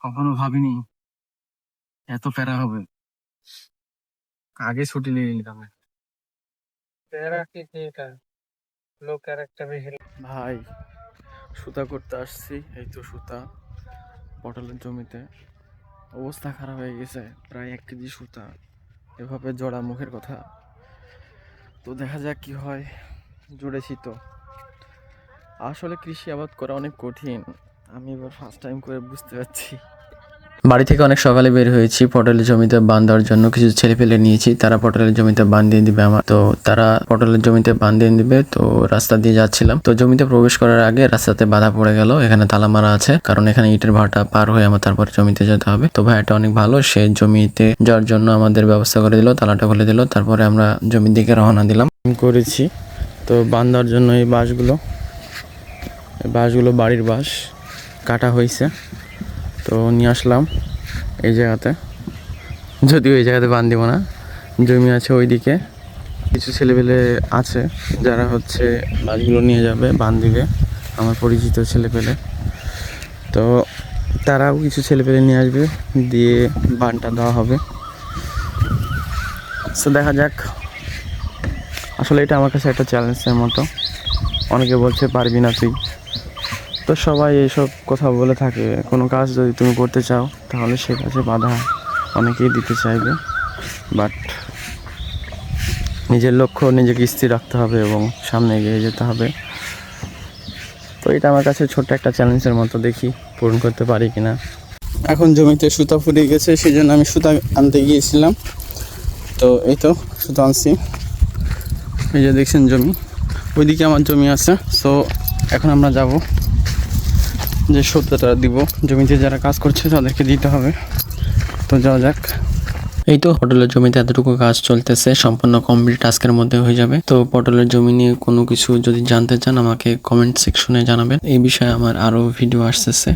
কখনো ভাবিনি এত প্যারা হবে। আগে ছুটি নিয়ে নিতাম। তেরা কি এটা লোকের একটা বিহিল ভাই, সুতা করতে আসছি, এই তো সুতা পটলের জমিতে। অবস্থা খারাপ হয়ে গেছে, প্রায় 1 কেজি সুতা এভাবে জোড়া মুখের কথা। তো দেখা যাক কি হয়। জুড়েছি তো। আসলে কৃষি আবাদ করা অনেক কঠিন, আমি এবার ফার্স্ট টাইম করে বুঝতে পারছি। বাড়ি থেকে অনেক সকালে বের হয়েছি পটলের জমিতে বান দেওয়ার জন্য। কিছু ছেলে পেলে নিয়েছি, তারা পটলের জমিতে বান দিয়ে দিবে আমার। তো তারা পটলের জমিতে বান দিয়ে দিবে, তো রাস্তা দিয়ে যাচ্ছিলাম। তো জমিতে প্রবেশ করার আগে রাস্তাতে বাধা পড়ে গেল, এখানে তালা মারা আছে, কারণ এখানে ইটের ভাটা পার হয়ে আমার তারপর জমিতে যেতে হবে। তো ভাইটা অনেক ভালো, সে জমিতে যাওয়ার জন্য আমাদের ব্যবস্থা করে দিল, তালাটা খুলে দিল। তারপরে আমরা জমির দিকে রওনা দিলাম করেছি। তো বান দেওয়ার জন্য এই বাঁশগুলো বাড়ির বাঁশ কাটা হয়েছে, তো নিয়ে আসলাম এই জায়গাতে। যদিও এই জায়গাতে বান দিব না, জমি আছে ওইদিকে। কিছু ছেলেপেলে আছে যারা হচ্ছে বাঁশগুলো নিয়ে যাবে, বান দিবে, আমার পরিচিত ছেলেপেলে। তো তারাও কিছু ছেলেপেলে নিয়ে আসবে, দিয়ে বানটা দেওয়া হবে। তো দেখা যাক। আসলে এটা আমার কাছে একটা চ্যালেঞ্জের মতো। অনেকে বলছে পারবি না তুই, তো সবাই এইসব কথা বলে থাকে। কোনো কাজ যদি তুমি করতে চাও তাহলে সে কাজে বাধা অনেকেই দিতে চাইবে, বাট নিজের লক্ষ্য নিজেকে স্থির রাখতে হবে এবং সামনে এগিয়ে যেতে হবে। তো এটা আমার কাছে ছোট্ট একটা চ্যালেঞ্জের মতো, দেখি পূরণ করতে পারি কিনা। এখন জমিতে সুতা ফুরিয়ে গেছে, সেই জন্য আমি সুতা আনতে গিয়েছিলাম। তো এই তো সুতা আনছি। এই যে দেখছেন জমি, ওইদিকে আমার জমি আছে। সো এখন আমরা যাব, যে সুতাটা দিব জমিতে যারা কাজ করছে তাদেরকে দিতে হবে। তো যাওয়া যাক। এই তো পটলের জমিতে এতটুকু কাজ চলতেছে, সম্পূর্ণ কমপ্লিট আজকের মধ্যে হয়ে যাবে। তো পটলের জমি নিয়ে কোনো কিছু যদি জানতে চান আমাকে কমেন্ট সেকশনে জানাবেন, এই বিষয়ে আমার আরো ভিডিও আসতেছে।